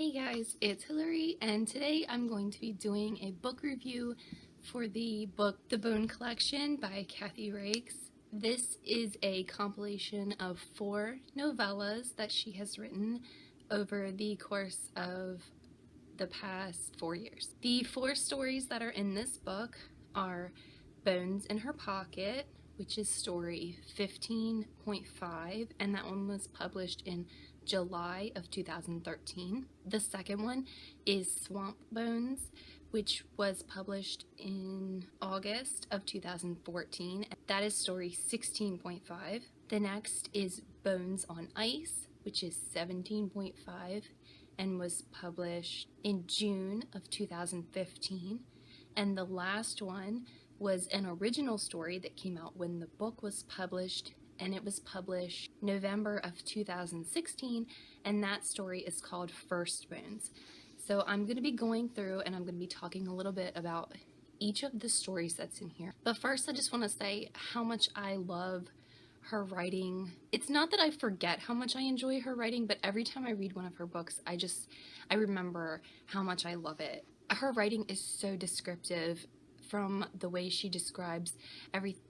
Hey guys, it's Hillary, and today I'm going to be doing a book review for the book The Bone Collection by Kathy Rakes. This is a compilation of 4 novellas that she has written over the course of the past 4 years. The 4 stories that are in this book are Bones in Her Pocket, which is story 15.5, and that one was published in July of 2013. The second one is Swamp Bones, which was published in August of 2014. That is story 16.5. The next is Bones on Ice, which is 17.5 and was published in June of 2015. And the last one was an original story that came out when the book was published, and it was published November of 2016, and that story is called First Bones. So I'm going to be going through and I'm going to be talking a little bit about each of the stories that's in here. But first I just want to say how much I love her writing. It's not that I forget how much I enjoy her writing, but every time I read one of her books, I remember how much I love it. Her writing is so descriptive, from the way she describes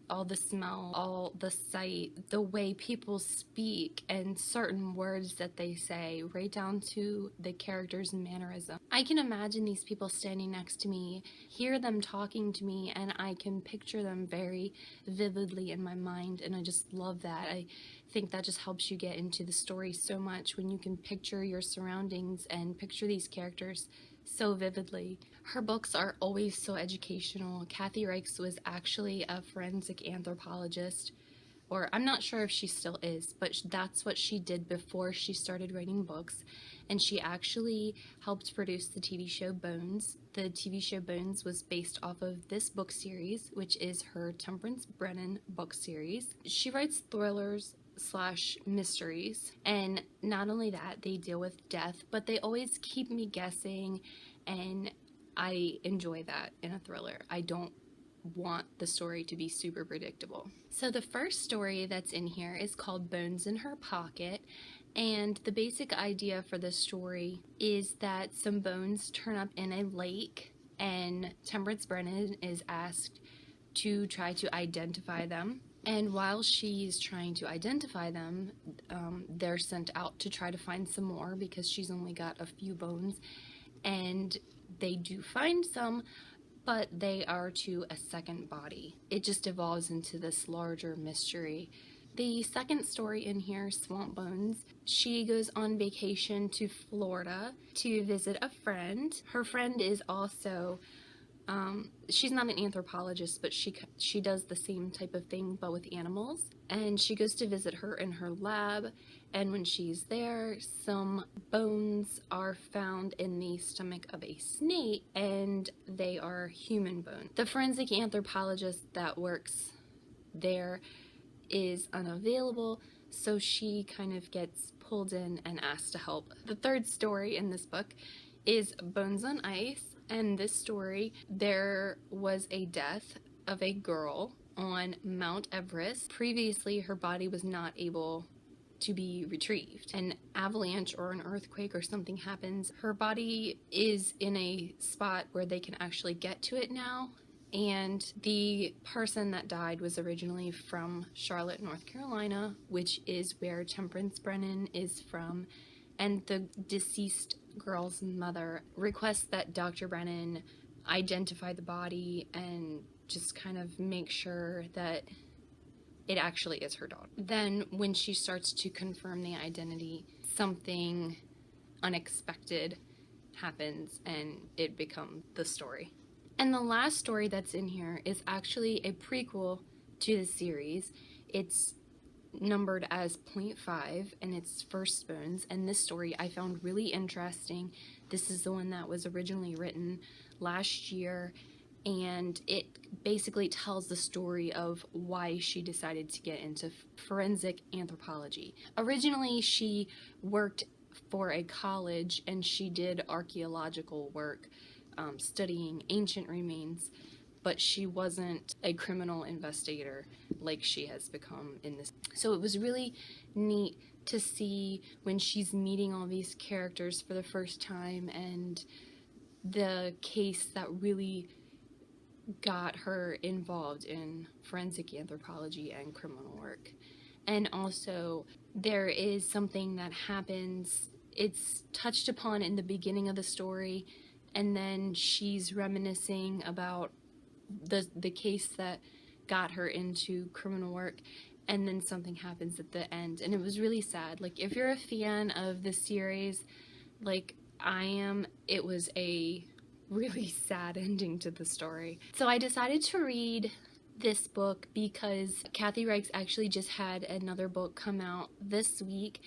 all the smell, all the sight, the way people speak, and certain words that they say, right down to the characters' mannerism. I can imagine these people standing next to me, hear them talking to me, and I can picture them very vividly in my mind, and I just love that. I think that just helps you get into the story so much when you can picture your surroundings and picture these characters so vividly. Her books are always so educational. Kathy Rakes was actually a forensic anthropologist, or I'm not sure if she still is, but that's what she did before she started writing books, and she actually helped produce the TV show Bones. The TV show Bones was based off of this book series, which is her Temperance Brennan book series. She writes thrillers / mysteries, and not only that, they deal with death, but they always keep me guessing, and I enjoy that in a thriller. I don't want the story to be super predictable. So the first story that's in here is called Bones in Her Pocket, and the basic idea for the story is that some bones turn up in a lake, and Temperance Brennan is asked to try to identify them. And while she's trying to identify them, they're sent out to try to find some more because she's only got a few bones. And they do find some, but they are to a second body. It just evolves into this larger mystery. The second story in here, Swamp Bones, she goes on vacation to Florida to visit a friend. Her friend is also she's not an anthropologist, but she does the same type of thing but with animals, and she goes to visit her in her lab, and when she's there, some bones are found in the stomach of a snake, and they are human bones. The forensic anthropologist that works there is unavailable, so she kind of gets pulled in and asked to help. The third story in this book is Bones on Ice. And this story, there was a death of a girl on Mount Everest. Previously, her body was not able to be retrieved. An avalanche or an earthquake or something happens. Her body is in a spot where they can actually get to it now. And the person that died was originally from Charlotte, North Carolina, which is where Temperance Brennan is from. And the deceased girl's mother requests that Dr. Brennan identify the body and just kind of make sure that it actually is her daughter. Then when she starts to confirm the identity, something unexpected happens and it becomes the story. And the last story that's in here is actually a prequel to the series. It's numbered as 0.5, and it's First Bones, and this story I found really interesting. This is the one that was originally written last year, and it basically tells the story of why she decided to get into forensic anthropology. Originally, she worked for a college, and she did archaeological work, studying ancient remains, but she wasn't a criminal investigator like she has become in this. So it was really neat to see when she's meeting all these characters for the first time and the case that really got her involved in forensic anthropology and criminal work. And also, there is something that happens, it's touched upon in the beginning of the story, and then she's reminiscing about the case that got her into criminal work, and then something happens at the end, and it was really sad. Like, if you're a fan of the series, like I am, it was a really sad ending to the story. So I decided to read this book because Kathy Reichs actually just had another book come out this week.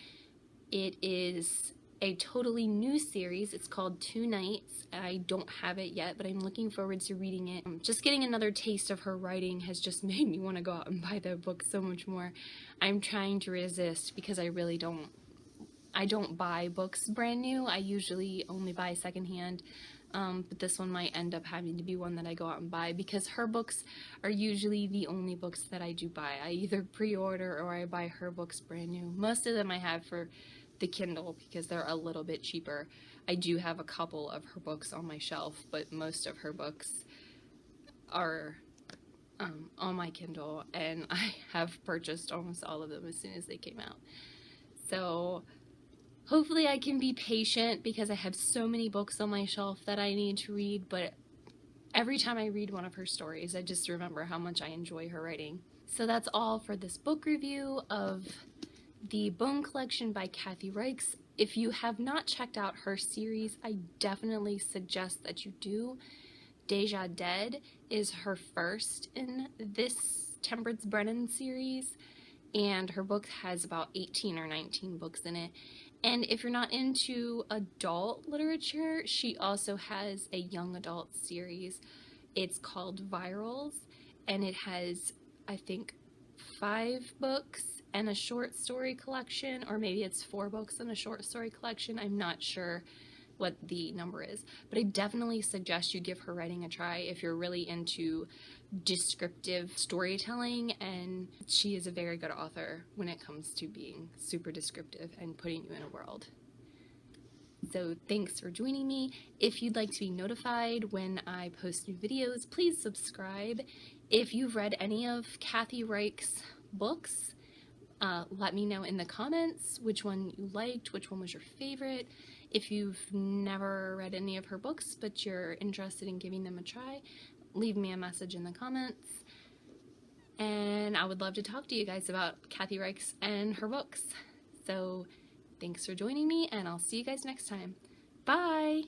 It is a totally new series. It's called Two Nights. I don't have it yet, but I'm looking forward to reading it. Just getting another taste of her writing has just made me want to go out and buy the book so much more. I'm trying to resist because I don't buy books brand new. I usually only buy secondhand. But this one might end up having to be one that I go out and buy because her books are usually the only books that I do buy. I either pre-order or I buy her books brand new. Most of them I have for the Kindle because they're a little bit cheaper. I do have a couple of her books on my shelf, but most of her books are on my Kindle, and I have purchased almost all of them as soon as they came out. So hopefully I can be patient because I have so many books on my shelf that I need to read, but every time I read one of her stories, I just remember how much I enjoy her writing. So that's all for this book review of The Bone Collection by Kathy Reichs. If you have not checked out her series, I definitely suggest that you do. Deja Dead is her first in this Temperance Brennan series, and her book has about 18 or 19 books in it. And if you're not into adult literature, she also has a young adult series. It's called Virals, and it has, I think, 5 books and a short story collection, or maybe it's 4 books and a short story collection. I'm not sure what the number is, but I definitely suggest you give her writing a try if you're really into descriptive storytelling, and she is a very good author when it comes to being super descriptive and putting you in a world. So thanks for joining me. If you'd like to be notified when I post new videos, please subscribe. If you've read any of Kathy Reichs' books, let me know in the comments which one you liked, which one was your favorite. If you've never read any of her books but you're interested in giving them a try, leave me a message in the comments. And I would love to talk to you guys about Kathy Reichs and her books. So thanks for joining me, and I'll see you guys next time. Bye!